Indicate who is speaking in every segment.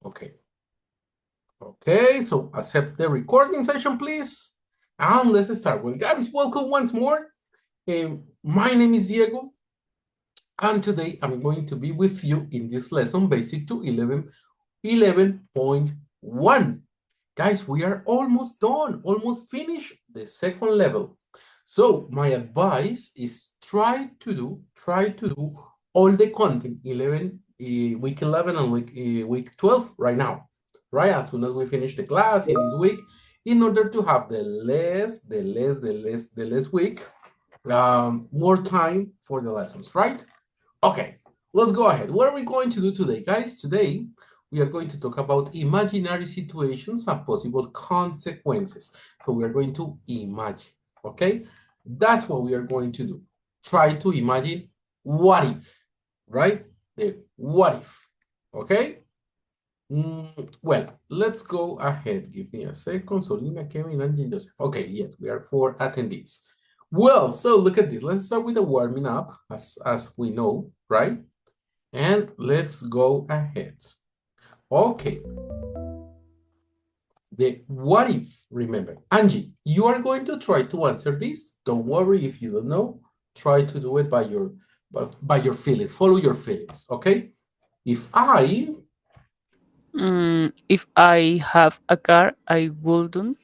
Speaker 1: Okay. Okay, so accept the recording session, please. And let's start. Well, guys, welcome once more. My name is Diego, and today I'm going to be with you in this lesson, Basic to 11.1. Guys, we are almost done, almost finished the second level. So my advice is try to do all the content 11 week 11 and week 12 right now, right as soon as we finish the class in this week, in order to have the less week, more time for the lessons, right? Okay, let's go ahead. What are we going to do today, guys? Today we are going to talk about imaginary situations and possible consequences. So we are going to imagine, okay? That's what we are going to do. Try to imagine what if, right? The what if, okay? Well, let's go ahead. Give me a second. So Lina, Kevin, and Joseph. Okay, yes, we are 4 attendees. Well, so look at this. Let's start with the warming up, as we know, right? And let's go ahead. Okay. The what if, remember. Angie, you are going to try to answer this. Don't worry if you don't know. Try to do it by your feelings. Follow your feelings, okay? If
Speaker 2: I have a car, I wouldn't.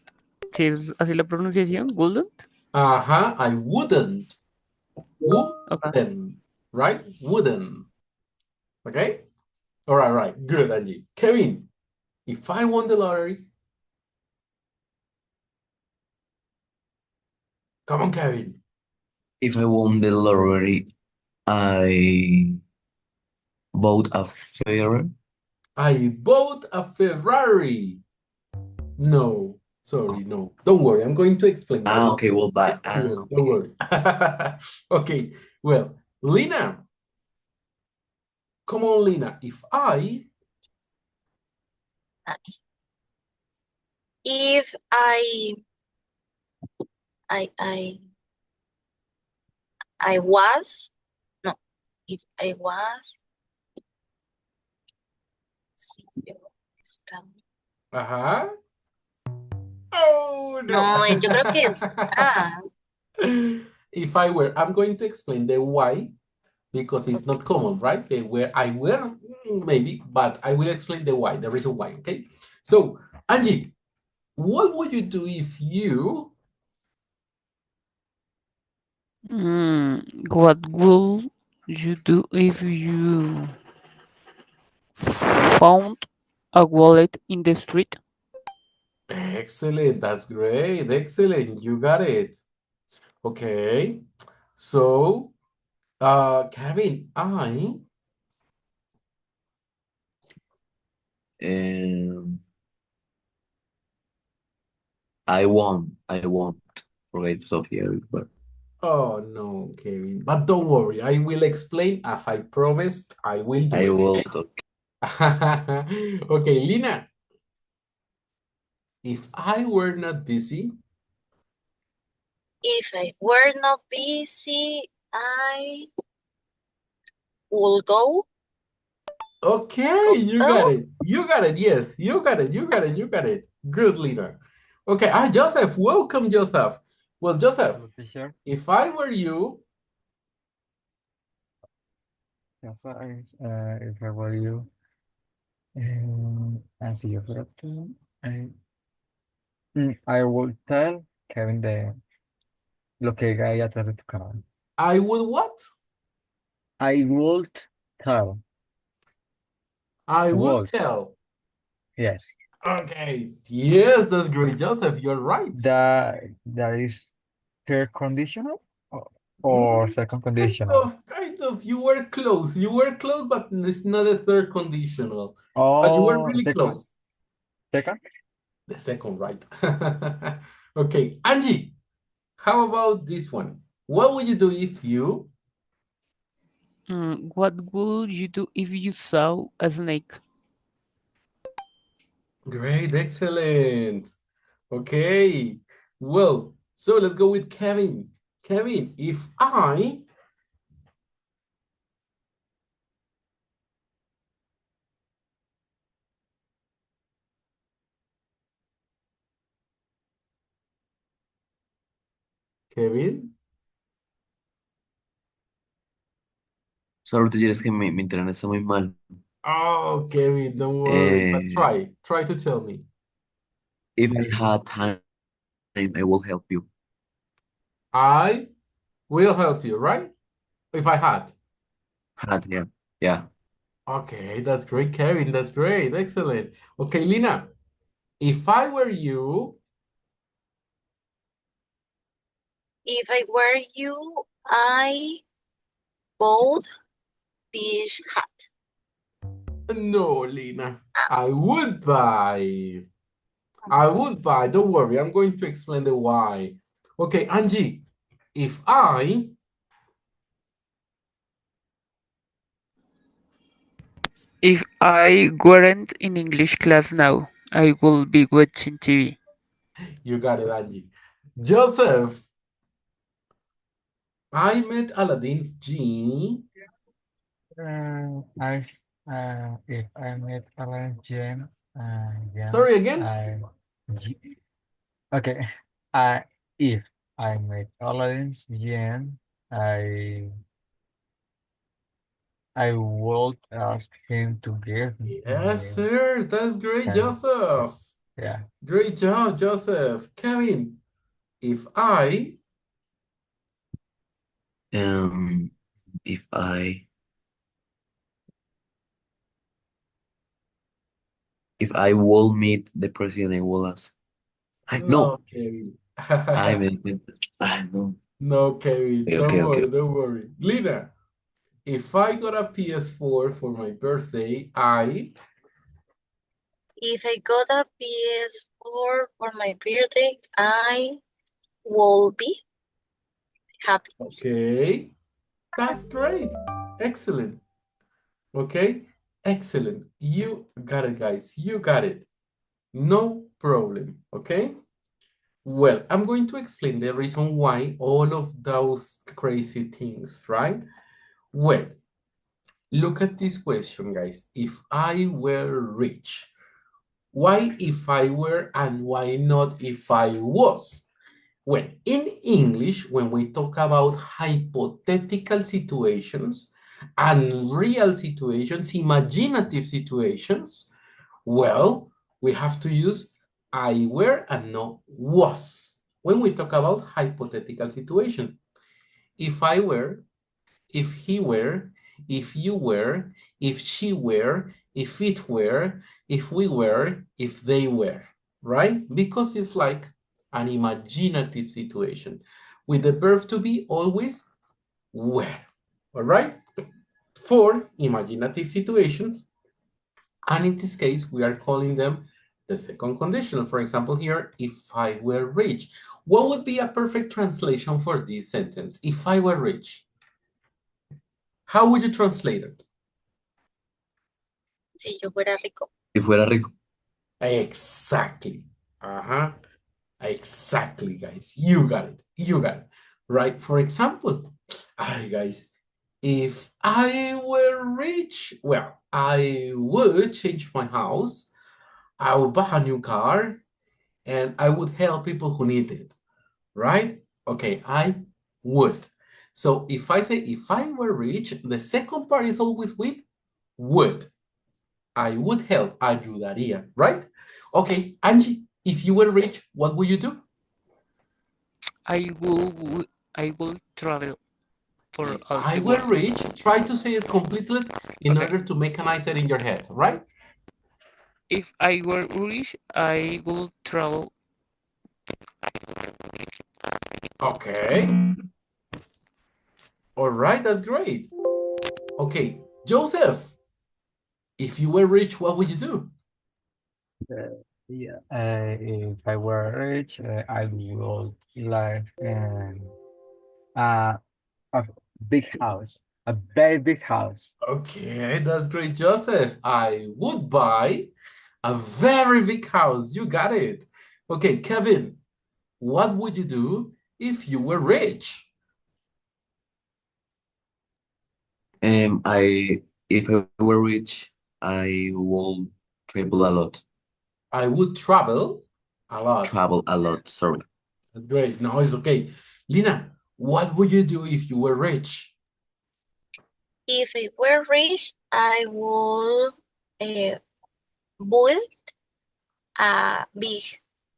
Speaker 2: ¿Sí es así la pronunciación? ¿Wouldn't?
Speaker 1: I wouldn't.
Speaker 2: Okay.
Speaker 1: Wouldn't, right? Wouldn't. Okay? All right, right. Good, Angie. Kevin, if I won the lottery, come on, Kevin.
Speaker 3: If I won the lottery, I bought a Ferrari.
Speaker 1: I bought a Ferrari. No, sorry, no. Don't worry, I'm going to explain.
Speaker 3: Okay, well, but
Speaker 1: Don't worry. Okay, well, Lina. Come on, Lina.
Speaker 4: If I was no if I was
Speaker 1: Ajá. Oh, no.
Speaker 4: no, yo creo que es
Speaker 1: If I were, I'm going to explain the why because it's not common, right? The where I were, maybe, but I will explain the why, the reason why, okay? So, Angie, what would you do if you
Speaker 2: What will you do if you found a wallet in the street?
Speaker 1: Excellent, that's great, excellent, you got it. Okay, so, Kevin,
Speaker 3: I won't forget Sophia, but
Speaker 1: oh no, Kevin, but don't worry, I will explain as I promised, I will do
Speaker 3: I
Speaker 1: it,
Speaker 3: will.
Speaker 1: okay? Okay, Lina, if I were not busy,
Speaker 4: if I were not busy, I will go.
Speaker 1: okay, you got
Speaker 4: Oh,
Speaker 1: it. You got it. Yes, you got it. You got it. You got it. Good leader. Okay. Joseph, welcome, Joseph. Well, Joseph,
Speaker 5: Hello, teacher.
Speaker 1: if I were you,
Speaker 5: Yes, if I were you, answer your question, I, I will tell Kevin lo que hay atrás de tu cámara.
Speaker 1: I would what?
Speaker 5: I would tell.
Speaker 1: I would
Speaker 5: Would.
Speaker 1: tell.
Speaker 5: Yes.
Speaker 1: Okay. Yes, that's great, Joseph. You're right.
Speaker 5: That is third conditional or second conditional.
Speaker 1: Kind of. You were close. You were close, but it's not a third conditional. But you were
Speaker 5: Oh,
Speaker 1: really close.
Speaker 5: second?
Speaker 1: The second, right? Okay, Angie. How about this one? What would you do if you...
Speaker 2: What would you do if you saw a snake?
Speaker 1: Great, excellent. Okay, well, so let's go with Kevin. Kevin, if I... Kevin?
Speaker 3: Sorry, teacher, es que mi internet está muy mal.
Speaker 1: Oh, Kevin, don't worry. But
Speaker 3: Eh,
Speaker 1: try to tell me.
Speaker 3: if I had time, I will help you.
Speaker 1: I will help you, right? If I had.
Speaker 3: Had, yeah. Yeah.
Speaker 1: Okay, that's great, Kevin. That's great. Excellent. Okay, Lina, if I were you,
Speaker 4: If I were you, I bought this hat.
Speaker 1: no, Lina,
Speaker 4: Ah,
Speaker 1: I would buy. I would buy. Don't worry, I'm going to explain the why. Okay, Angie, if
Speaker 2: If I weren't in English class now, I would be watching TV.
Speaker 1: you got it, Angie. Joseph, I met Aladdin's genie.
Speaker 5: I if I met Alan Jane, yeah,
Speaker 1: Sorry again?
Speaker 5: G- okay. I if I met Aladdin's Jen, I I would ask him to give
Speaker 1: Yes,
Speaker 5: me
Speaker 1: sir. That's great,
Speaker 5: can
Speaker 1: Joseph.
Speaker 5: yeah.
Speaker 1: Great job, Joseph. Kevin, if I
Speaker 3: Um, if I will meet the president, I will ask. No,
Speaker 1: no, Kevin.
Speaker 3: I mean, no.
Speaker 1: No, Kevin.
Speaker 3: Okay, okay, okay.
Speaker 1: Don't worry. Lina, if I got a PS4 for my birthday,
Speaker 4: if I got a PS4 for my birthday, I will be happy.
Speaker 1: okay, that's great. Excellent. Okay, excellent. You got it, guys. You got it. No problem. Okay. Well, I'm going to explain the reason why all of those crazy things, right? Well, look at this question, guys. If I were rich, why if I were and why not if I was? Well, in English, when we talk about hypothetical situations and real situations, imaginative situations, well, we have to use I were and not was when we talk about hypothetical situation. If I were, if he were, if you were, if she were, if it were, if we were, if they were, right? Because it's like an imaginative situation with the verb to be always were, all right? For imaginative situations, and in this case, we are calling them the second conditional. For example, here, if I were rich, what would be a perfect translation for this sentence? If I were rich, how would you translate it?
Speaker 4: Si yo fuera rico.
Speaker 3: Si fuera rico.
Speaker 1: Exactly. Uh-huh. Exactly, guys. You got it. You got it. Right? For example, guys, if I were rich, well, I would change my house, I would buy a new car, and I would help people who need it. Right? Okay, I would. So if I say if I were rich, the second part is always with would. I would help, ayudaría, right? Okay, Angie, if you were rich, what would you do?
Speaker 2: I will travel for
Speaker 1: If
Speaker 2: all
Speaker 1: I
Speaker 2: the
Speaker 1: were
Speaker 2: world.
Speaker 1: rich, try to say it completely in
Speaker 2: Okay.
Speaker 1: order to make an answer in your head, right?
Speaker 2: If I were rich, I would travel.
Speaker 1: Okay. All right, that's great. Okay, Joseph, if you were rich, what would you do?
Speaker 5: Yeah. If I were rich, I would live in uh, a big house, a very big house.
Speaker 1: Okay, that's great, Joseph. I would buy a very big house. You got it. Okay, Kevin, what would you do if you were rich?
Speaker 3: If I were rich, I will travel a lot.
Speaker 1: I would travel a lot.
Speaker 3: Travel a lot. Sorry.
Speaker 1: That's great. No, it's okay. Lina, what would you do if you were rich?
Speaker 4: If I were rich, I would build a big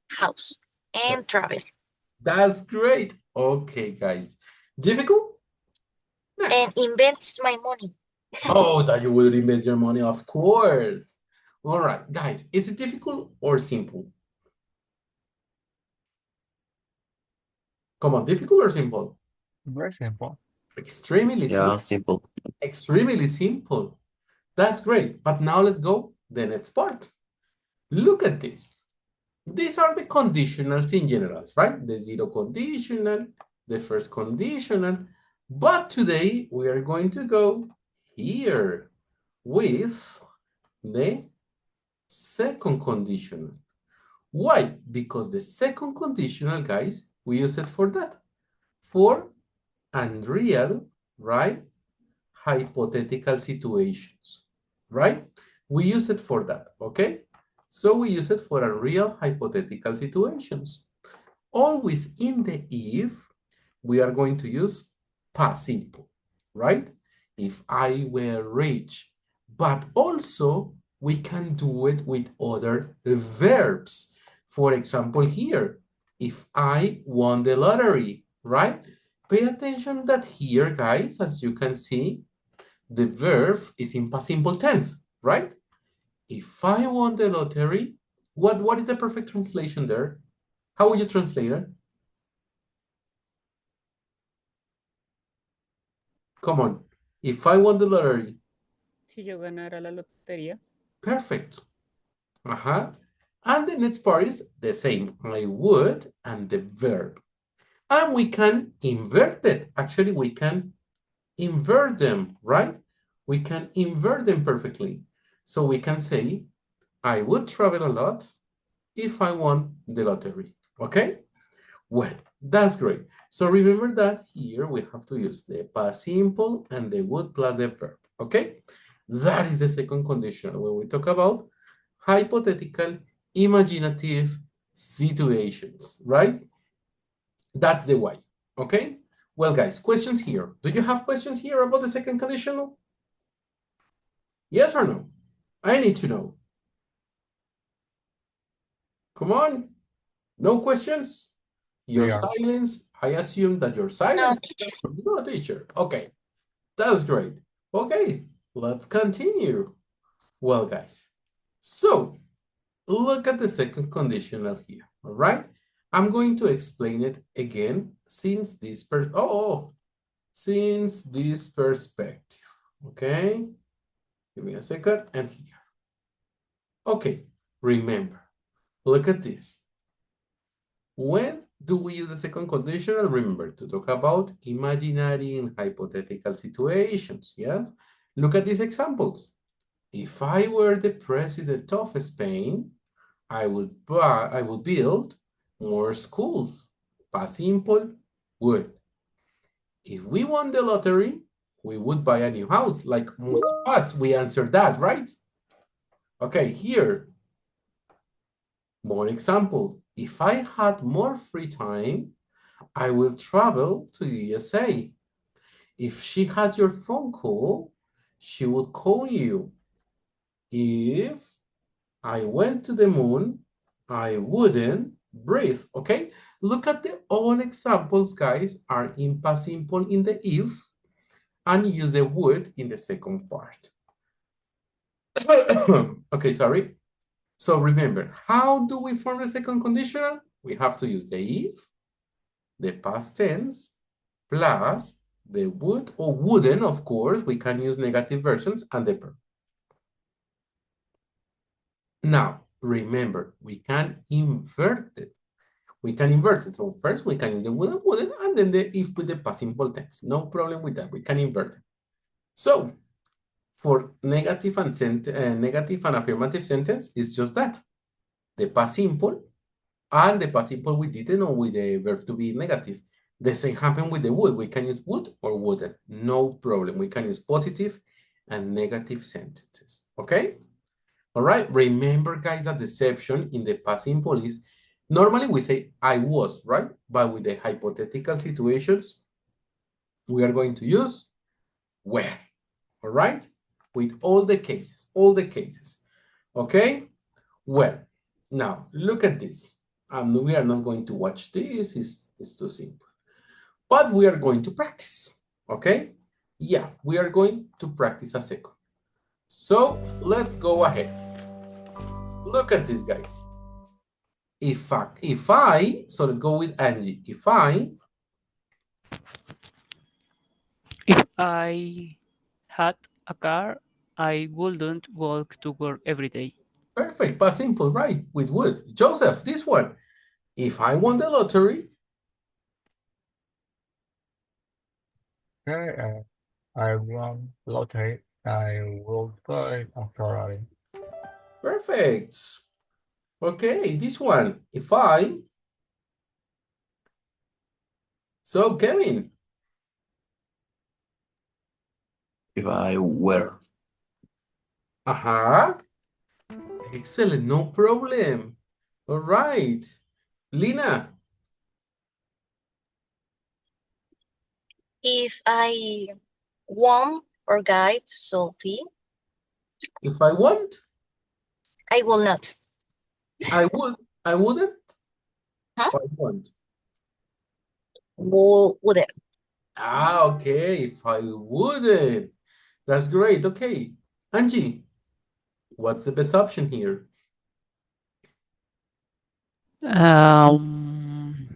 Speaker 4: house and travel
Speaker 1: That's great. Okay, guys. Difficult? Nah.
Speaker 4: and invest my money.
Speaker 1: Oh, that you will invest your money, of course. All right, guys, is it difficult or simple? Come on, difficult or simple?
Speaker 5: Very simple.
Speaker 1: Extremely
Speaker 3: Yeah,
Speaker 1: simple.
Speaker 3: simple.
Speaker 1: Extremely simple. That's great. But now let's go the next part. Look at this. These are the conditionals in general, right? The zero conditional, the first conditional. But today we are going to go here with the second conditional. Why? Because the second conditional, guys, we use it for that. For unreal, right? Hypothetical situations, right? We use it for that, okay? So we use it for unreal hypothetical situations. Always in the if, we are going to use past simple, right? If I were rich, but also we can do it with other verbs. For example, here, if I won the lottery, right? Pay attention that here, guys, as you can see, the verb is in past simple tense, right? If I won the lottery, what is the perfect translation there? How would you translate it? Come on. If I won the lottery.
Speaker 2: Si yo ganara la lotería.
Speaker 1: Perfect. And the next part is the same. I would and the verb. And we can invert it. Actually, we can invert them, right? We can invert them perfectly. So we can say, I would travel a lot if I won the lottery, okay? Well, that's great. So remember that here we have to use the past simple and the would plus the verb, okay? That is the second condition when we talk about hypothetical imaginative situations, right? That's the why, okay? Well, guys, questions here. Do you have questions here about the second conditional? Yes or no? I need to know. Come on. No questions? Your silence, I assume that your silence.
Speaker 4: No, teacher.
Speaker 1: No, teacher. Okay, that's great. Okay, let's continue. Well, guys, so look at the second conditional here, all right? I'm going to explain it again since this since this perspective, okay? Give me a second, and here. Okay, remember, look at this. When do we use the second conditional? Remember to talk about imaginary and hypothetical situations, yes? Look at these examples. If I were the president of Spain, I would build more schools. Past simple, would. If we won the lottery, we would buy a new house, like most of us. We answered that, right? Okay, here, more example. If I had more free time, I will travel to the USA. If she had your phone call, she would call you. If I went to the moon, I wouldn't breathe, okay? Look at all examples, guys, are in past simple in the if, and use the would in the second part. Okay, sorry. So remember, how do we form the second conditional? We have to use the if, the past tense, plus the would or wouldn't, of course, we can use negative versions, and the verb. Now, remember, we can invert it. We can invert it. So first we can use the wouldn't, and then the if with the past simple tense. No problem with that. We can invert it. So for negative and affirmative sentence, it's just that. The past simple and the past simple we didn't know with the verb to be negative. The same happened with the would. We can use would or wouldn't. No problem. We can use positive and negative sentences. Okay? All right. Remember, guys, that the exception in the past simple is Normally we say I was, right? But with the hypothetical situations, we are going to use were, all right? With all the cases, okay? Well, now look at this. We are not going to watch this, it's too simple. But we are going to practice, okay? Yeah, we are going to practice a second. So let's go ahead. Look at this, guys. If I, so let's go with Angie. If
Speaker 2: I had a car, I wouldn't walk to work every day.
Speaker 1: perfect, but simple, right? With would. Joseph, this one. If I won the lottery,
Speaker 5: Okay, I won lottery. I will buy a Ferrari.
Speaker 1: perfect. Okay, this one. So Kevin,
Speaker 3: If I were,
Speaker 1: excellent, no problem. All right, Lina,
Speaker 4: If I won't forgive Sophie,
Speaker 1: if I want,
Speaker 4: I will not.
Speaker 1: I would, I wouldn't,
Speaker 4: Huh?
Speaker 1: or I want.
Speaker 4: Wouldn't.
Speaker 1: Okay, if I wouldn't. That's great. Okay, Angie, what's the best option here?
Speaker 2: Um,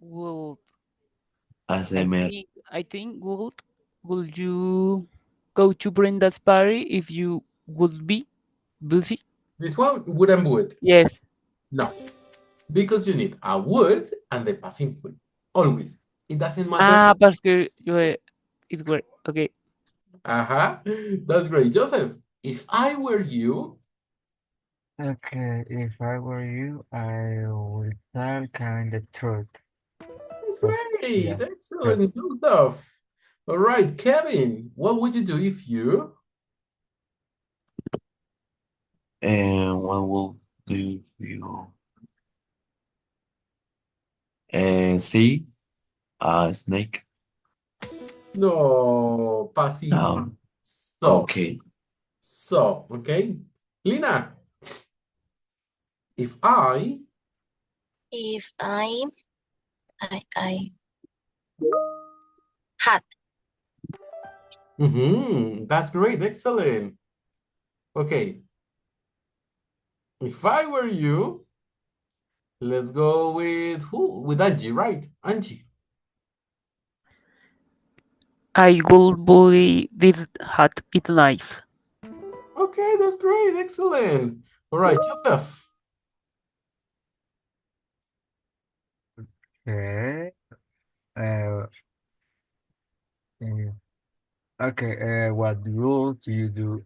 Speaker 2: would
Speaker 3: ASMR.
Speaker 2: I think would you go to Brenda's party if you would be busy?
Speaker 1: This one wouldn't would.
Speaker 2: Yes.
Speaker 1: No, because you need a would and the past simple. Always. It doesn't matter.
Speaker 2: Ah, parce que it's great. Okay.
Speaker 1: That's great. Joseph, if I were you,
Speaker 5: Okay, if I were you, I would tell Karen the truth.
Speaker 1: that's
Speaker 5: But
Speaker 1: great.
Speaker 5: yeah,
Speaker 1: Excellent. Joseph. All right, Kevin, what would you do if you?
Speaker 3: And what will do if you see a snake?
Speaker 1: No, pasivo.
Speaker 3: No.
Speaker 1: So,
Speaker 3: Okay.
Speaker 1: okay. Lina, if I,
Speaker 4: If I had.
Speaker 1: that's great. Excellent. Okay. If I were you, let's go with who? With Angie, right? Angie.
Speaker 2: I will buy this hat. It's nice.
Speaker 1: Okay, that's great. Excellent. All right, Joseph.
Speaker 5: okay. Uh, mm, okay. What rule do you do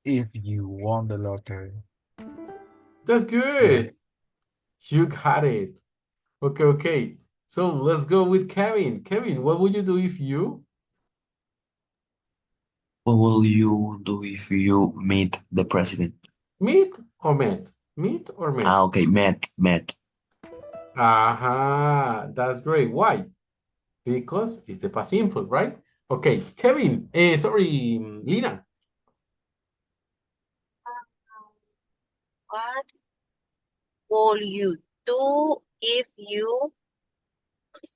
Speaker 5: if you won the lottery?
Speaker 1: That's
Speaker 5: Yeah.
Speaker 1: good. You got it. Okay, okay. So let's go with Kevin. Kevin, what would you do if you
Speaker 3: What will you do if you meet the president?
Speaker 1: meet or met? Meet or met?
Speaker 3: Okay, met.
Speaker 1: That's great. Why? Because it's the past simple, right? Okay, Kevin, sorry, Lina.
Speaker 4: What will you do if you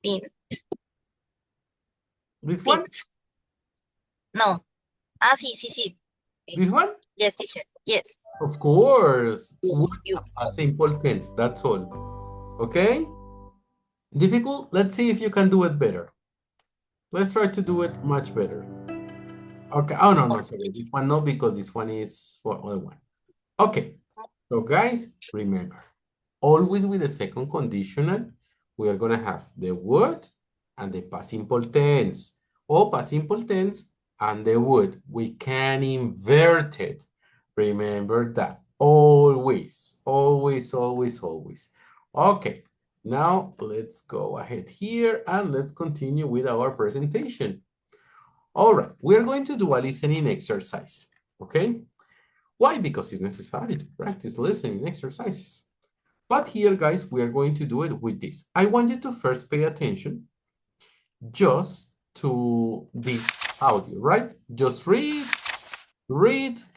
Speaker 4: faint?
Speaker 1: This one?
Speaker 4: No. Sí.
Speaker 1: This one?
Speaker 4: Yes, teacher. Yes.
Speaker 1: Of course.
Speaker 4: You.
Speaker 1: A simple tense, that's all. Okay? Difficult? Let's see if you can do it better. Let's try to do it much better. Okay. Oh, no, sorry. This one, no, because this one is for other one. Okay. So, guys, remember, always with the second conditional, we are going to have the would and the past simple tense, or past simple tense and the would. We can invert it. Remember that. Always. Okay. Now, let's go ahead here and let's continue with our presentation. All right, we are going to do a listening exercise, okay? Why? Because it's necessary to practice listening exercises. But here, guys, we are going to do it with this. I want you to first pay attention just to this audio, right? Just read,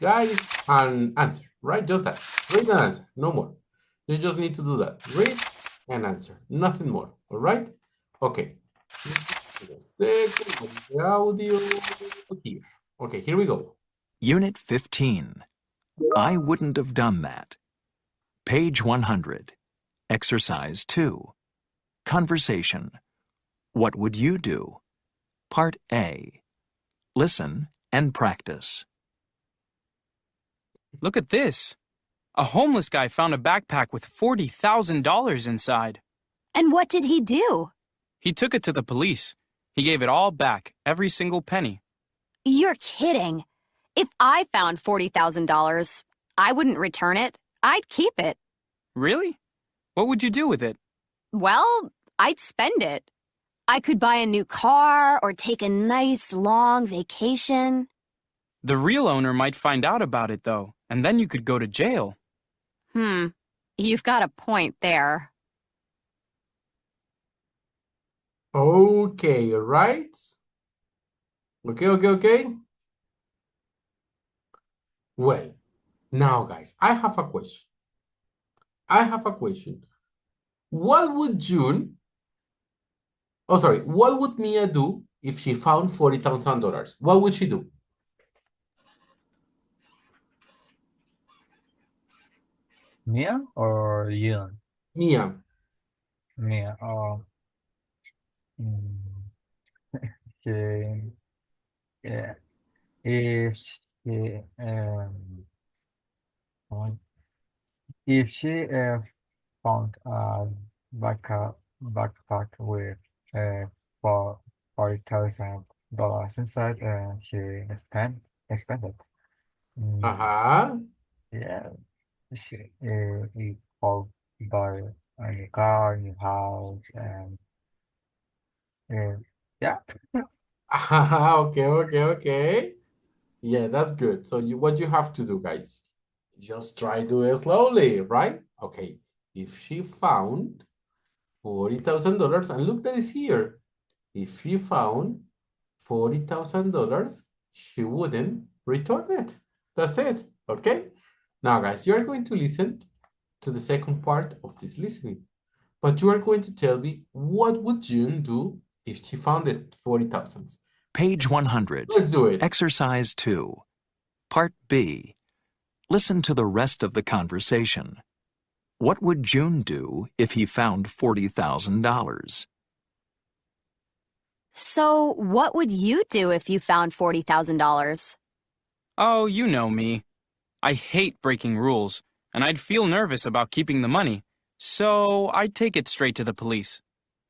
Speaker 1: guys, and answer, right? Just that. Read and answer, no more. You just need to do that. Read and answer, nothing more, all right? Okay. The audio here. Okay, here we go.
Speaker 6: Unit 15. I wouldn't have done that. Page 100. Exercise 2. Conversation. What would you do? Part A. Listen and practice.
Speaker 7: Look at this. A homeless guy found a backpack with $40,000 inside.
Speaker 8: And what did he do?
Speaker 7: He took it to the police. He gave it all back, every single penny.
Speaker 8: You're kidding. If I found $40,000, I wouldn't return it. I'd keep it.
Speaker 7: Really? What would you do with it?
Speaker 8: Well, I'd spend it. I could buy a new car or take a nice long vacation.
Speaker 7: The real owner might find out about it, though, and then you could go to jail.
Speaker 8: You've got a point there.
Speaker 1: Okay, right? Okay. Well, now, guys, I have a question. What would what would Mia do if she found $40,000? What would she do?
Speaker 5: Mia or Yun?
Speaker 1: Mia.
Speaker 5: Mia. She, yeah. If she if she found a backpack with for $40,000 inside, she spent it. Yeah, he called buy a new car, new house, and yeah.
Speaker 1: Okay. Yeah, that's good. So what you have to do, guys, just try to do it slowly, right? Okay. If she found $40,000, and look that is here. If she found $40,000, she wouldn't return it. That's it. Okay. Now, guys, you are going to listen to the second part of this listening, but you are going to tell me what would June do if she found it 40,000.
Speaker 6: Page 100.
Speaker 1: Let's do it.
Speaker 6: Exercise 2. Part B. Listen to the rest of the conversation. What would June do if he found $40,000?
Speaker 8: So, what would you do if you found $40,000?
Speaker 7: Oh, you know me. I hate breaking rules, and I'd feel nervous about keeping the money, so I'd take it straight to the police.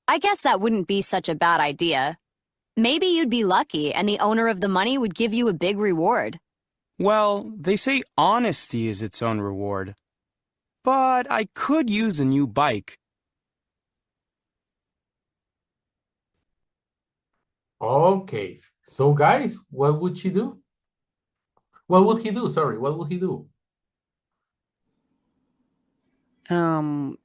Speaker 8: I guess that wouldn't be such a bad idea. Maybe you'd be lucky and the owner of the money would give you a big reward.
Speaker 7: Well, they say honesty is its own reward. But I could use a new bike.
Speaker 1: Okay. So, guys, what would she do? What would he do? Sorry, what would he do?
Speaker 2: John,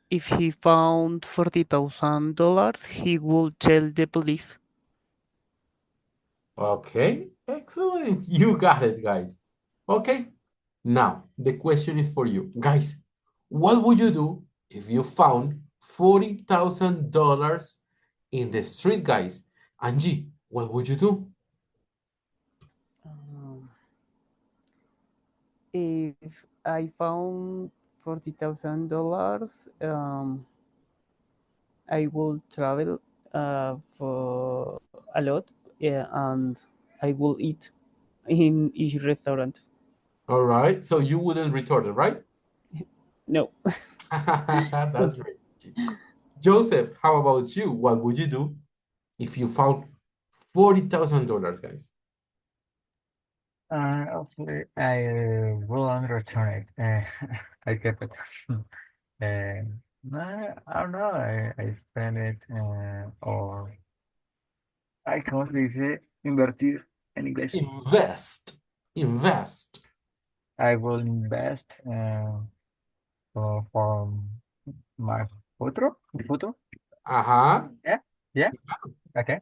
Speaker 2: if he found $40,000, he would tell the police.
Speaker 1: Okay, excellent. You got it, guys. Okay, now the question is for you. Guys, what would you do if you found $40,000 in the street, guys? Angie, what would you do?
Speaker 2: If I found $40,000, I will travel for a lot, and I will eat in each restaurant.
Speaker 1: All right, so you wouldn't return it, right?
Speaker 2: No.
Speaker 1: That's great. Joseph, how about you? What would you do if you found $40,000, guys?
Speaker 5: Hopefully I will not return it. I kept it. I don't know. I spend it, or Ay, ¿cómo se dice invertir en inglés?
Speaker 1: Invest. Invest.
Speaker 5: I will invest for my futuro.
Speaker 1: Uh-huh.
Speaker 5: Yeah. Okay.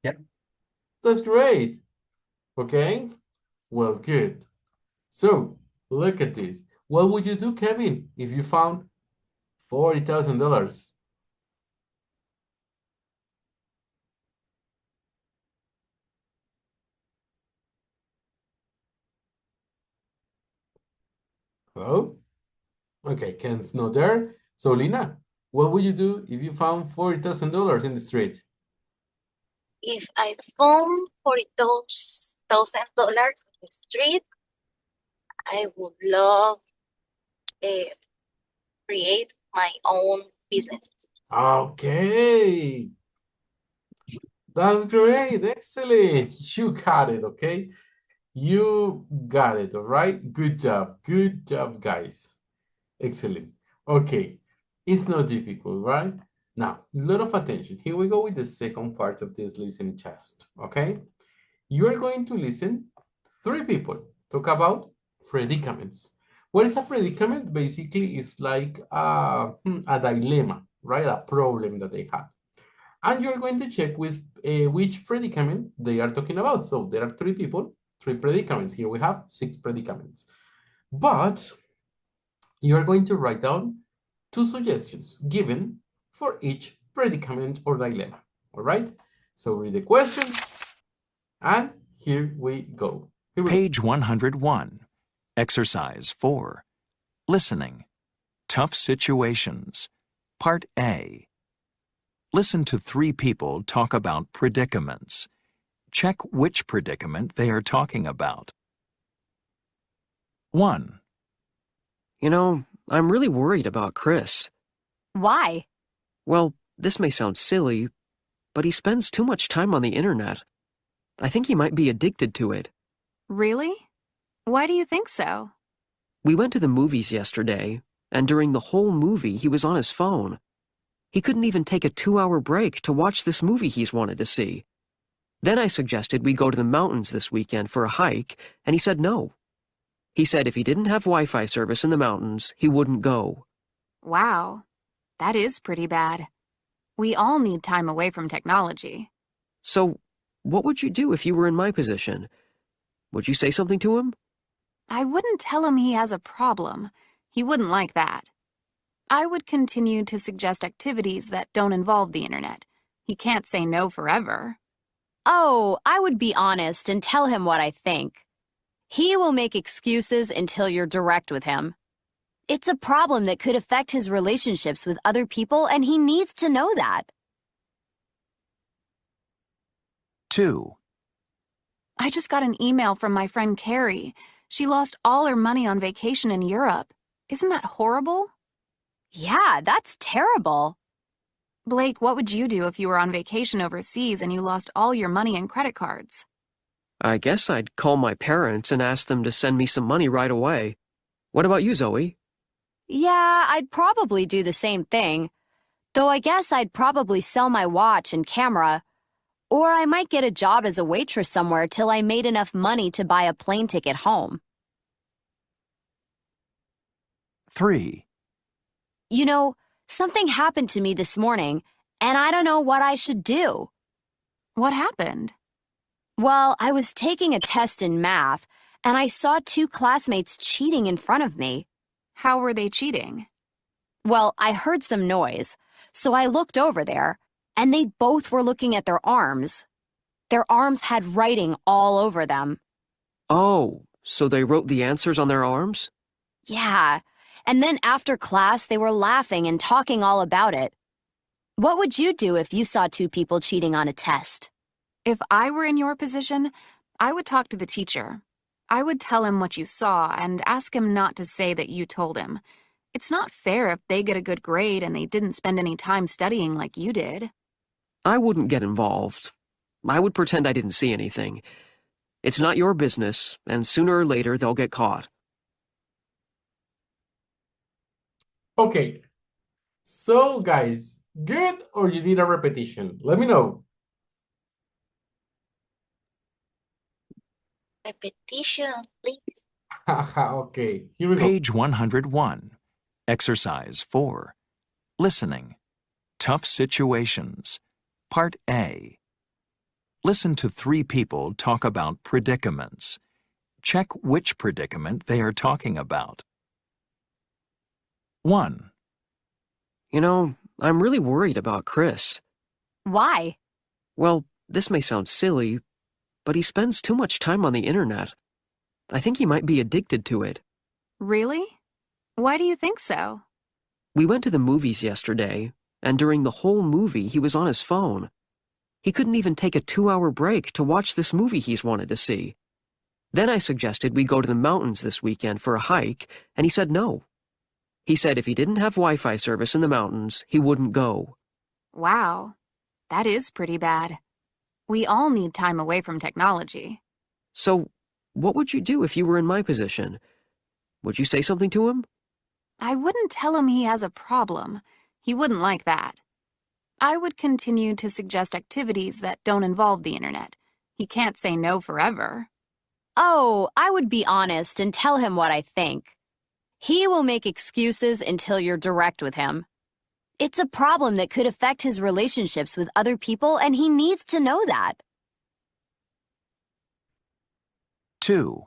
Speaker 5: Yeah.
Speaker 1: That's great. Okay. Well, good. So look at this. What would you do, Kevin, if you found $40,000? Hello? Okay, Ken's not there. So Lina, what would you do if you found $40,000 in the street?
Speaker 4: If I found $40,000 in the street, I would love create my own business.
Speaker 1: Okay. That's great. Excellent. You got it, okay? You got it, all right? Good job. Good job, guys. Excellent. Okay. It's not difficult, right? Now, a lot of attention. Here we go with the second part of this listening test, okay? You are going to listen 3 people talk about predicaments. What is a predicament? Basically, it's like a dilemma, right? A problem that they have. And you're going to check with which predicament they are talking about. So there are 3 people, 3 predicaments. Here we have 6 predicaments. But you are going to write down 2 suggestions given for each predicament or dilemma. All right? So read the question, and here we go.
Speaker 6: Page 101. Exercise 4. Listening. Tough situations. Part A. Listen to 3 people talk about predicaments. Check which predicament they are talking about. 1.
Speaker 9: You know, I'm really worried about Chris.
Speaker 8: Why?
Speaker 9: Well, this may sound silly, but he spends too much time on the internet. I think he might be addicted to it.
Speaker 8: Really? Why do you think so?
Speaker 9: We went to the movies yesterday, and during the whole movie he was on his phone. He couldn't even take a 2-hour break to watch this movie he's wanted to see. Then I suggested we go to the mountains this weekend for a hike, and he said no. He said if he didn't have Wi-Fi service in the mountains, he wouldn't go.
Speaker 8: Wow, that is pretty bad. We all need time away from technology.
Speaker 9: So, what would you do if you were in my position? Would you say something to him?
Speaker 8: I wouldn't tell him he has a problem. He wouldn't like that. I would continue to suggest activities that don't involve the internet. He can't say no forever. Oh, I would be honest and tell him what I think. He will make excuses until you're direct with him. It's a problem that could affect his relationships with other people, and he needs to know that.
Speaker 6: 2.
Speaker 8: I just got an email from my friend Carrie. She lost all her money on vacation in Europe. Isn't that horrible? Yeah, that's terrible. Blake, what would you do if you were on vacation overseas and you lost all your money and credit cards?
Speaker 9: I guess I'd call my parents and ask them to send me some money right away. What about you, Zoe?
Speaker 8: Yeah, I'd probably do the same thing. Though I guess I'd probably sell my watch and camera. Or I might get a job as a waitress somewhere till I made enough money to buy a plane ticket home.
Speaker 6: 3.
Speaker 8: You know, something happened to me this morning, and I don't know what I should do. What happened? Well, I was taking a test in math, and I saw 2 classmates cheating in front of me. How were they cheating? Well, I heard some noise, so I looked over there, and they both were looking at their arms. Their arms had writing all over them.
Speaker 9: Oh, so they wrote the answers on their arms?
Speaker 8: Yeah, and then after class, they were laughing and talking all about it. What would you do if you saw 2 people cheating on a test? If I were in your position, I would talk to the teacher. I would tell him what you saw and ask him not to say that you told him. It's not fair if they get a good grade and they didn't spend any time studying like you did.
Speaker 9: I wouldn't get involved. I would pretend I didn't see anything. It's not your business, and sooner or later they'll get caught.
Speaker 1: Okay. So, guys, good or you need a repetition? Let me know.
Speaker 4: Repetition, please.
Speaker 1: Okay, here we go.
Speaker 6: Page 101. Exercise 4. Listening. Tough situations. Part A. Listen to 3 people talk about predicaments. Check which predicament they are talking about. 1.
Speaker 9: You know, I'm really worried about Chris.
Speaker 8: Why?
Speaker 9: Well, this may sound silly, but he spends too much time on the internet. I think he might be addicted to it.
Speaker 8: Really? Why do you think so?
Speaker 9: We went to the movies yesterday, and during the whole movie he was on his phone. He couldn't even take a 2-hour break to watch this movie he's wanted to see. Then I suggested we go to the mountains this weekend for a hike, and he said no. He said if he didn't have Wi-Fi service in the mountains, he wouldn't go.
Speaker 8: Wow, that is pretty bad. We all need time away from technology.
Speaker 9: So, what would you do if you were in my position? Would you say something to him?
Speaker 8: I wouldn't tell him he has a problem. He wouldn't like that. I would continue to suggest activities that don't involve the internet. He can't say no forever. Oh, I would be honest and tell him what I think. He will make excuses until you're direct with him. It's a problem that could affect his relationships with other people, and he needs to know that.
Speaker 6: 2.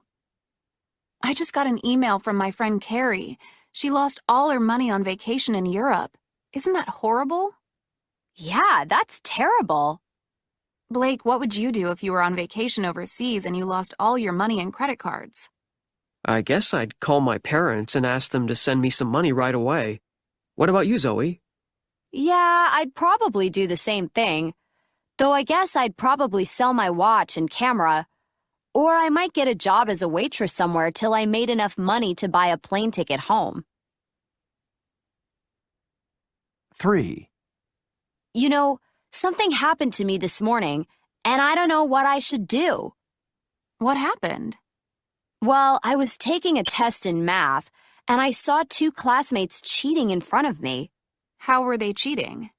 Speaker 8: I just got an email from my friend Carrie. She lost all her money on vacation in Europe. Isn't that horrible? Yeah, that's terrible. Blake, what would you do if you were on vacation overseas and you lost all your money and credit cards?
Speaker 9: I guess I'd call my parents and ask them to send me some money right away. What about you, Zoe?
Speaker 8: Yeah, I'd probably do the same thing. Though I guess I'd probably sell my watch and camera. Or I might get a job as a waitress somewhere till I made enough money to buy a plane ticket home.
Speaker 6: 3.
Speaker 8: You know, something happened to me this morning, and I don't know what I should do. What happened? Well, I was taking a test in math, and I saw 2 classmates cheating in front of me. How were they cheating?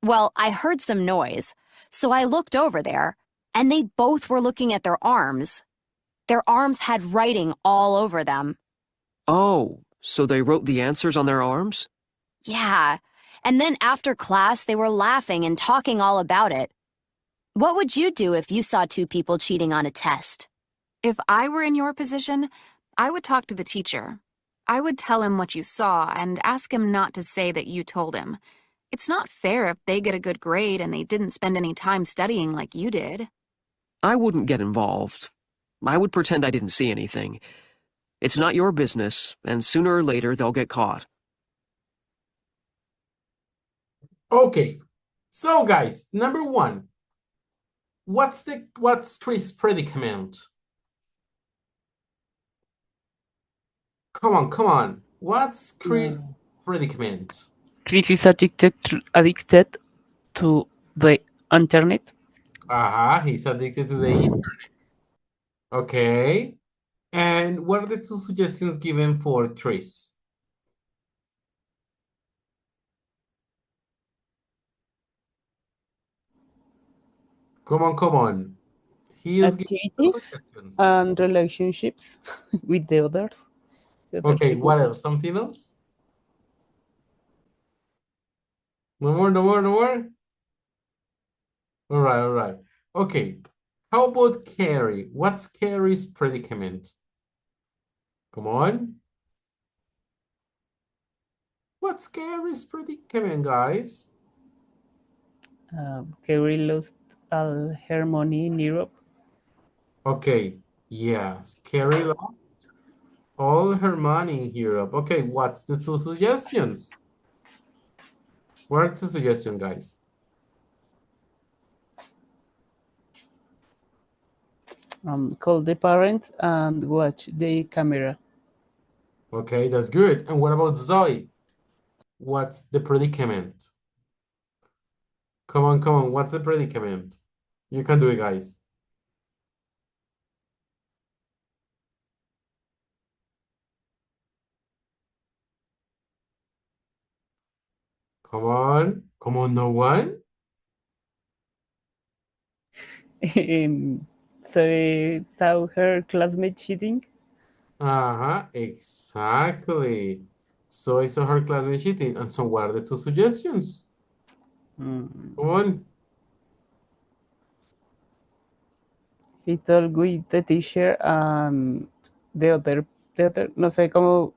Speaker 8: Well, I heard some noise, so I looked over there, and they both were looking at their arms. Their arms had writing all over them.
Speaker 9: Oh, so they wrote the answers on their arms?
Speaker 8: Yeah, and then after class, they were laughing and talking all about it. What would you do if you saw 2 people cheating on a test? If I were in your position, I would talk to the teacher. I would tell him what you saw and ask him not to say that you told him. It's not fair if they get a good grade and they didn't spend any time studying like you did.
Speaker 9: I wouldn't get involved. I would pretend I didn't see anything. It's not your business, and sooner or later they'll get caught.
Speaker 1: Okay, so guys, number 1. What's Chris' predicament? Come on. What's Chris' predicament?
Speaker 2: Chris is addicted to the internet.
Speaker 1: He's addicted to the internet. Okay. And what are the 2 suggestions given for Chris? Come on. He is giving 2
Speaker 2: Activities
Speaker 1: suggestions.
Speaker 2: and relationships with the others.
Speaker 1: Okay, what else? Something else? No more? All right. Okay. How about Carrie? What's Carrie's predicament? Come on. What's Carrie's predicament, guys?
Speaker 2: Carrie lost all her money in Europe.
Speaker 1: Okay, yes. Carrie lost all her money in Europe. Okay, what's the 2 suggestions? What are the suggestions, guys?
Speaker 2: Call the parents and watch the camera.
Speaker 1: Okay, that's good. And what about Zoe? What's the predicament? Come on. What's the predicament? You can do it, guys. Come on, no one?
Speaker 2: saw her classmate cheating.
Speaker 1: Exactly. So I saw her classmate cheating. And so what are the two suggestions?
Speaker 2: Mm.
Speaker 1: Come on.
Speaker 2: He talked with the teacher and the other, no sé cómo,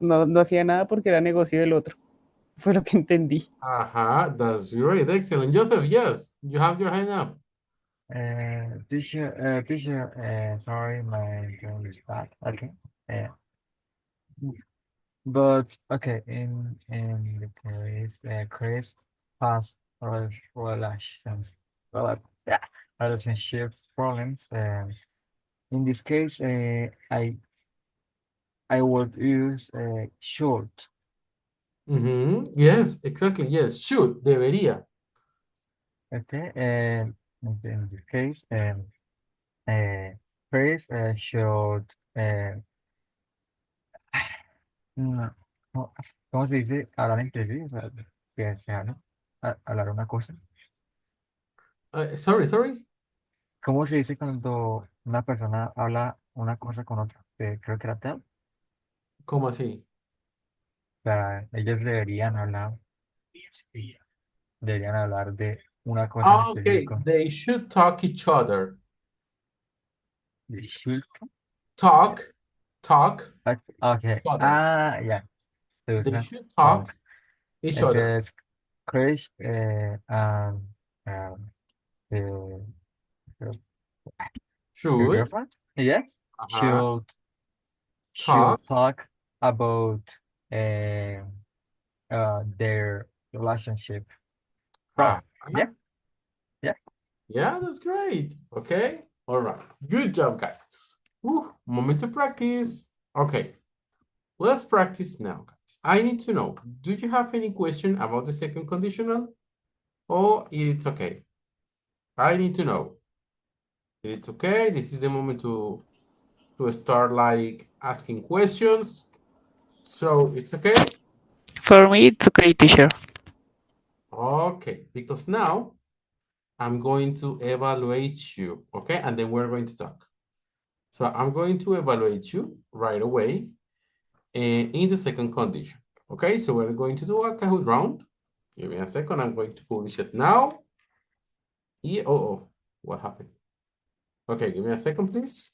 Speaker 2: no hacía nada porque era negocio del otro. Fue lo que entendí.
Speaker 1: That's great. Excellent. Joseph, yes, you have your hand up.
Speaker 5: Teacher, sorry, my German is bad. Okay. Uh, but okay, in the case, Chris has relations, well, yeah, relationship problems. In this case, I would use should.
Speaker 1: Yes, exactly. Yes, should, debería.
Speaker 5: Okay, and in this case, Chris should no, ¿cómo se dice? Hablar entre sí, o sea, que se habla, hablar una cosa.
Speaker 1: Sorry.
Speaker 5: ¿Cómo se dice cuando una persona habla una cosa con otra? Creo que era tell.
Speaker 1: ¿Cómo así?
Speaker 5: O sea, ellos deberían hablar de una cosa en
Speaker 1: Okay,
Speaker 5: específico.
Speaker 1: they should talk each other.
Speaker 5: They should.
Speaker 1: Talk.
Speaker 5: Okay.
Speaker 1: Other.
Speaker 5: Ya. Se
Speaker 1: They
Speaker 5: usa
Speaker 1: should
Speaker 5: talk.
Speaker 1: talk each other.
Speaker 5: Entonces, Chris and the
Speaker 1: Should
Speaker 5: girlfriend, yes,
Speaker 1: talk.
Speaker 5: should talk about their relationship.
Speaker 1: Ah,
Speaker 5: Yeah.
Speaker 1: Yeah, that's great. Okay. All right. Good job, guys. Moment to practice. Okay. Let's practice now, guys. I need to know, do you have any question about the second conditional? Or it's okay? I need to know. It's okay. This is the moment to start like asking questions. So it's okay?
Speaker 2: For me, it's okay, teacher.
Speaker 1: Okay, because now I'm going to evaluate you, okay? And then we're going to talk. So I'm going to evaluate you right away in the second condition, okay? So we're going to do a Kahoot round. Give me a second, I'm going to publish it now. Oh, what happened? Okay, give me a second, please.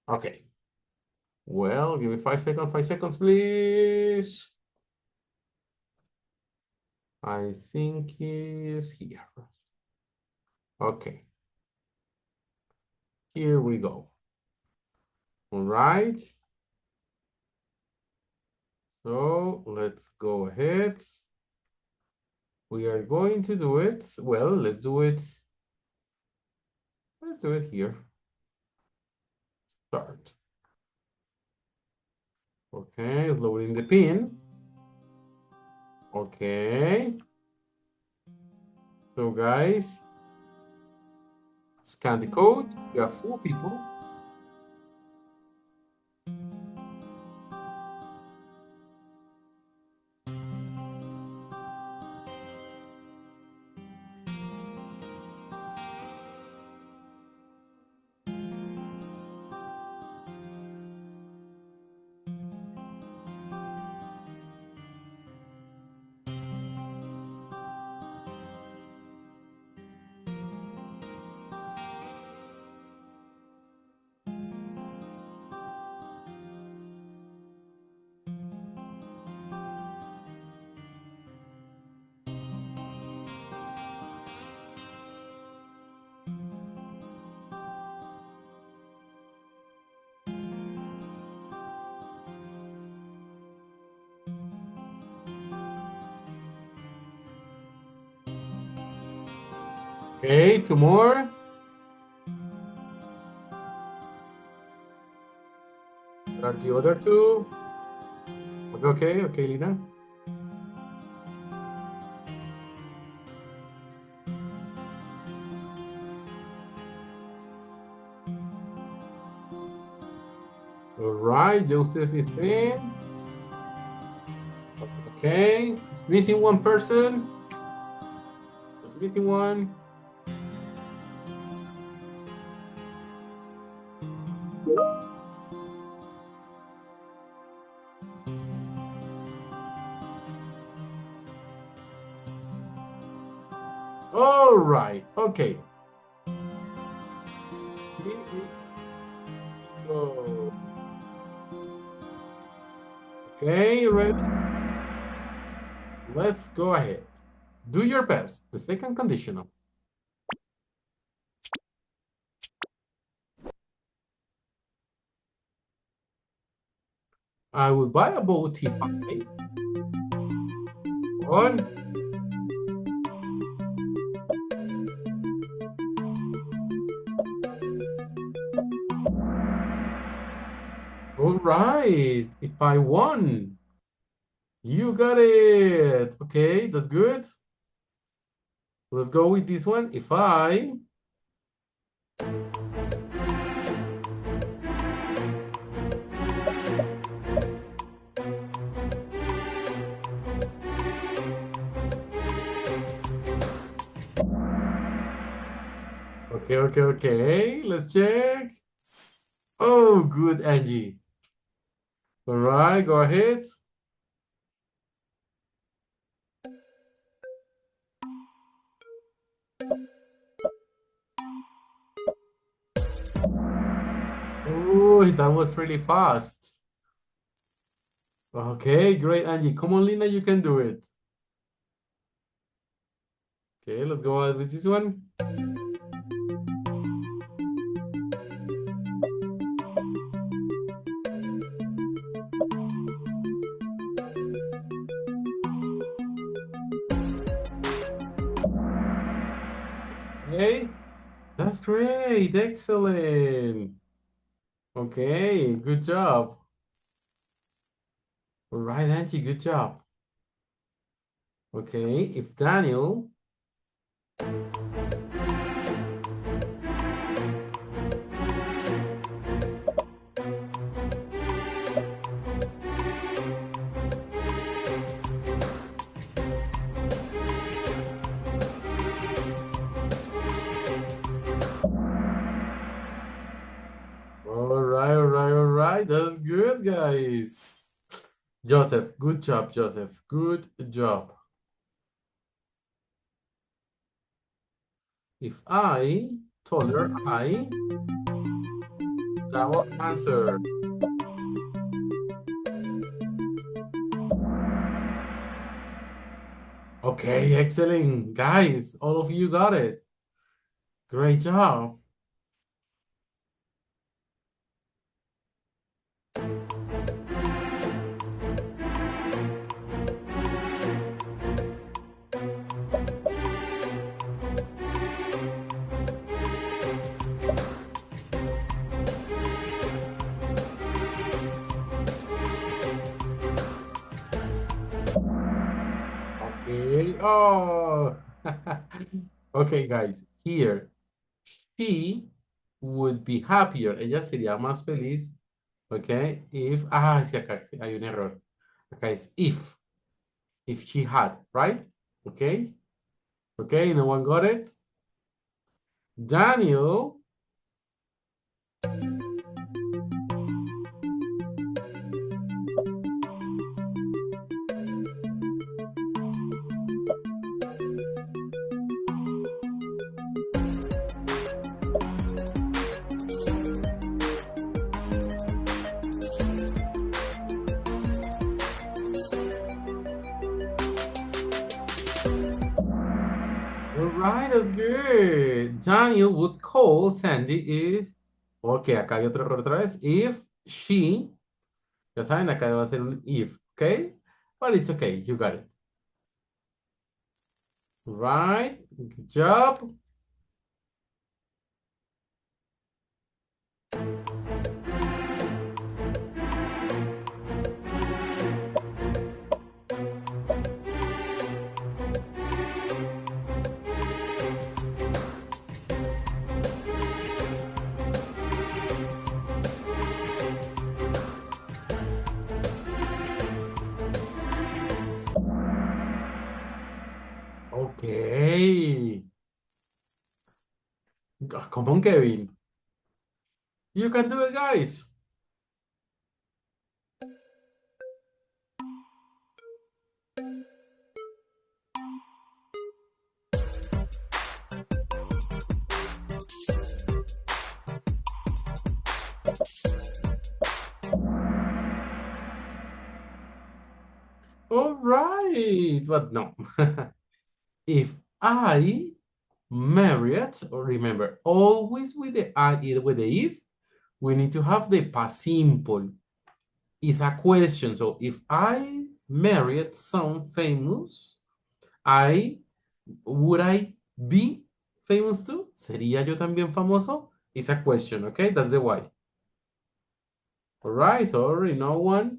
Speaker 1: Okay. Well, give me 5 seconds, please. I think he's here. Okay. Here we go. All right. So let's go ahead. We are going to do it. Well, let's do it. Let's do it here. Start. Okay, it's loading the pin. Okay. So guys, scan the code. We have 4 people. Okay, 2 more. What are the other 2? Okay, Lina. All right, Joseph is in. Okay, it's missing one person. Just Just missing one. All right, okay. Here we go. Okay, ready? Let's go ahead. Do your best. The second conditional. I will buy a boat if I. On. All right, if I won. You got it. Okay, that's good. Let's go with this one. If I. Okay. Let's check. Oh, good, Angie. All right, go ahead. Oh, that was really fast. Okay, great, Angie. Come on, Lina, you can do it. Okay, let's go ahead with this one. Okay, that's great. Excellent. Okay, good job. All right, Angie, good job. Okay, if Daniel. All right. That's good, guys. Joseph, good job, Joseph. Good job. If I told her that will answer. Okay, excellent. Guys, all of you got it. Great job. Okay. Oh. Okay, guys. Here, she would be happier. Ella sería más feliz. Okay. If. Es que acá hay un error. Acá es if. If she had, right? Okay. Okay, no one got it? Daniel. All right, that's good. Daniel would call Sandy if. Ok, acá hay otro error otra vez. If she. Ya saben, acá va a ser un if, ok? But it's okay, you got it. Right, good job. Okay. Come on, Kevin. You can do it, guys. All right, but no. If I married, or remember, always with the I, with the if, we need to have the past simple. It's a question. So if I married some famous, would I be famous too? ¿Sería yo también famoso? It's a question, okay? That's the why. All right, sorry, no one.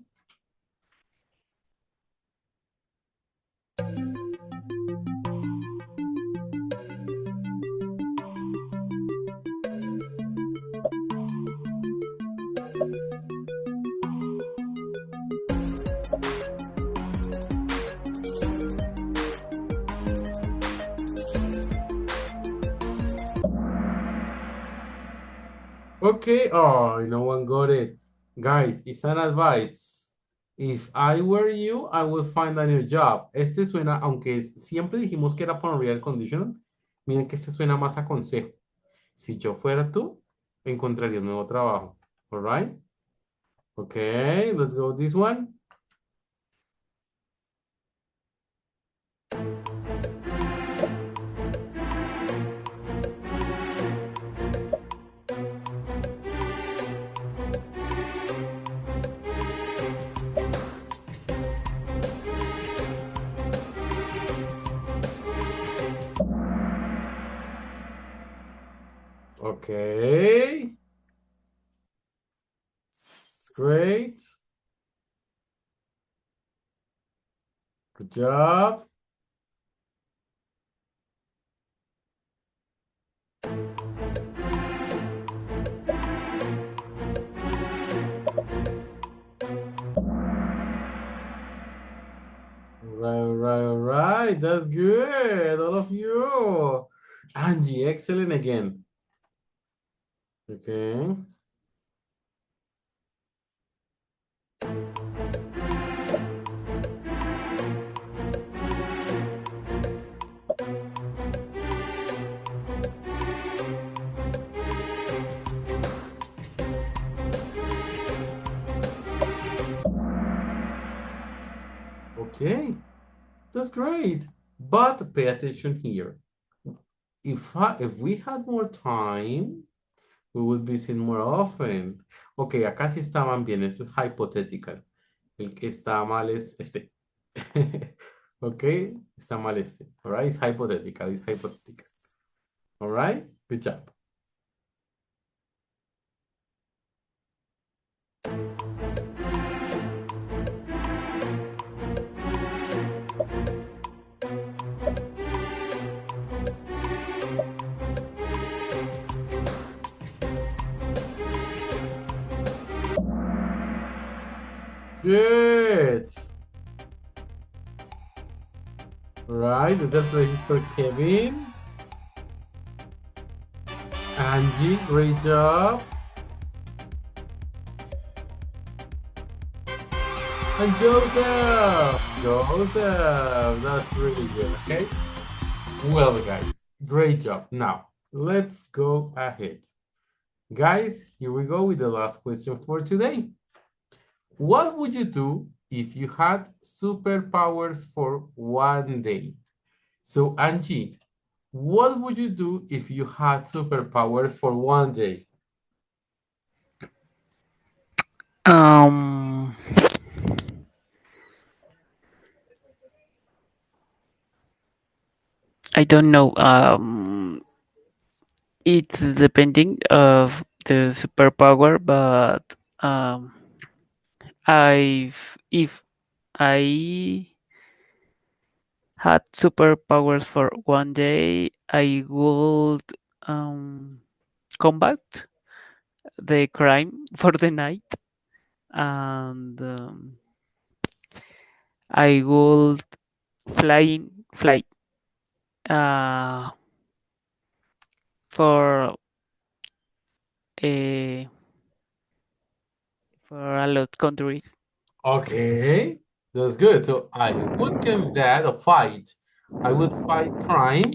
Speaker 1: Okay, oh, no one got it. Guys, it's an advice. If I were you, I would find a new job. Este suena, aunque siempre dijimos que era por real conditional, miren que este suena más a consejo. Si yo fuera tú, encontraría un nuevo trabajo. All right? Okay, let's go this one. Okay. It's great. Good job. All right. That's good. All of you. Angie, excellent again. Okay. Okay, that's great. But pay attention here. If we had more time, we would visit more often. Ok, acá sí estaban bien, eso es hypothetical. El que está mal es este. Ok, está mal este. All right, it's hypothetical, it's hypothetical. All right, good job. Good. Right, the third place is for Kevin. Angie, great job. And Joseph! Joseph! That's really good, okay? Well, guys, great job. Now, let's go ahead. Guys, here we go with the last question for today. What would you do if you had superpowers for one day? So, Angie, what would you do if you had superpowers for one day?
Speaker 2: I don't know. It's depending of the superpower, but if I had superpowers for one day, I would combat the crime for the night, and I would fly uh, for a for a lot countries.
Speaker 1: Okay, that's good. So I would combat a fight. I would fight crime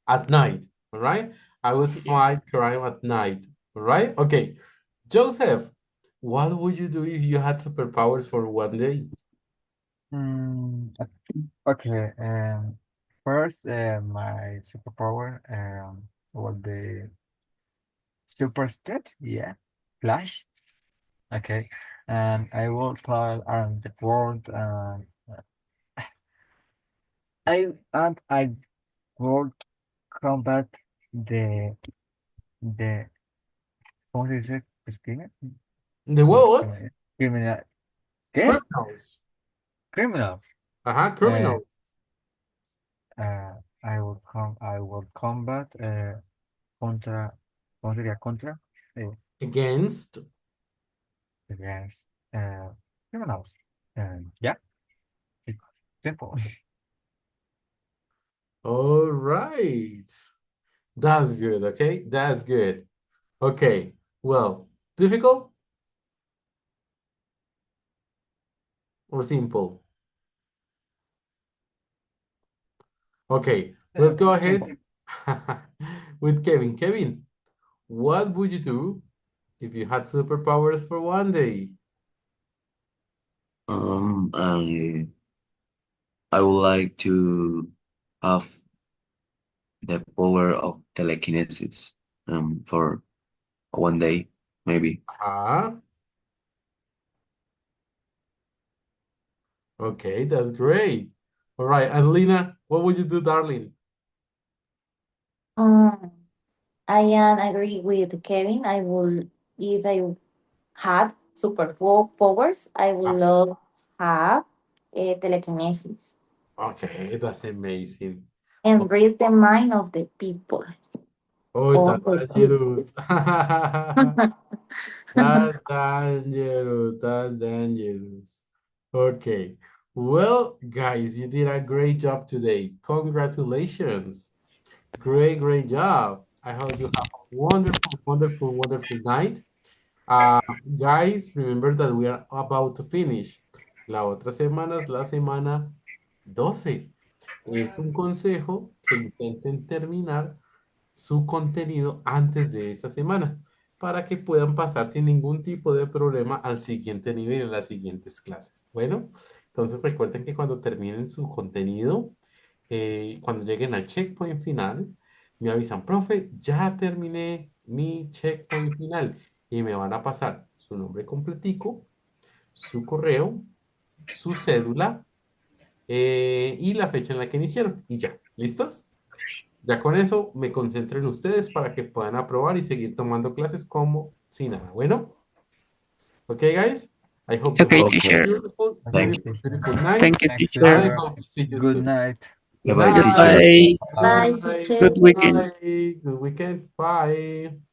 Speaker 1: at night. All right. I would fight crime at night. All right. Okay. Joseph, what would you do if you had superpowers for one day?
Speaker 5: Okay. First, my superpower would be super speed. Yeah, Flash. Okay, and I will travel around the world. I would combat the the ¿cómo se dice? Criminal.
Speaker 1: The what?
Speaker 5: Criminal. ¿Qué?
Speaker 1: Criminals.
Speaker 5: Criminals.
Speaker 1: Criminals.
Speaker 5: I will combat contra, ¿cómo sería? Contra
Speaker 1: Against.
Speaker 5: against criminals. Yeah, it's simple.
Speaker 1: All right. That's good. Okay. That's good. Okay. Well, difficult or simple? Okay. Let's go ahead with Kevin. Kevin, what would you do if you had superpowers for one day?
Speaker 3: I would like to have the power of telekinesis for one day, maybe.
Speaker 1: Okay, that's great. All right, Adelina, what would you do, darling?
Speaker 4: I am agree with Kevin. I will, if I had super powers, I would love have telekinesis
Speaker 1: Okay, that's amazing.
Speaker 4: and read the mind of the people.
Speaker 1: Oh,
Speaker 4: All
Speaker 1: that's
Speaker 4: the
Speaker 1: dangerous.
Speaker 4: people.
Speaker 1: That's dangerous. That's dangerous. Okay. Well, guys, you did a great job today. Congratulations. Great, great job. I hope you have a wonderful, wonderful, wonderful night. Guys, remember that we are about to finish. La otra semana es la semana 12. Es un consejo que intenten terminar su contenido antes de esta semana para que puedan pasar sin ningún tipo de problema al siguiente nivel en las siguientes clases. Bueno, entonces recuerden que cuando terminen su contenido, cuando lleguen al checkpoint final, me avisan, profe, ya terminé mi checkpoint final y me van a pasar su nombre completico, su correo, su cédula y la fecha en la que iniciaron. Y ya, ¿listos? Ya con eso me concentro en ustedes para que puedan aprobar y seguir tomando clases como si nada. Bueno, okay, guys. I hope you
Speaker 2: Okay,
Speaker 1: have a
Speaker 2: teacher.
Speaker 1: beautiful,
Speaker 3: Thank
Speaker 1: beautiful, beautiful night.
Speaker 2: Thank you,
Speaker 5: Thanks,
Speaker 2: teacher.
Speaker 1: I
Speaker 5: teacher.
Speaker 1: hope to see you
Speaker 5: Good
Speaker 1: soon.
Speaker 5: night.
Speaker 1: Good
Speaker 3: Bye-bye,
Speaker 1: night.
Speaker 3: teacher.
Speaker 2: Bye.
Speaker 4: Bye,
Speaker 1: Bye.
Speaker 4: teacher.
Speaker 2: Good weekend.
Speaker 1: Bye. Good weekend. Bye.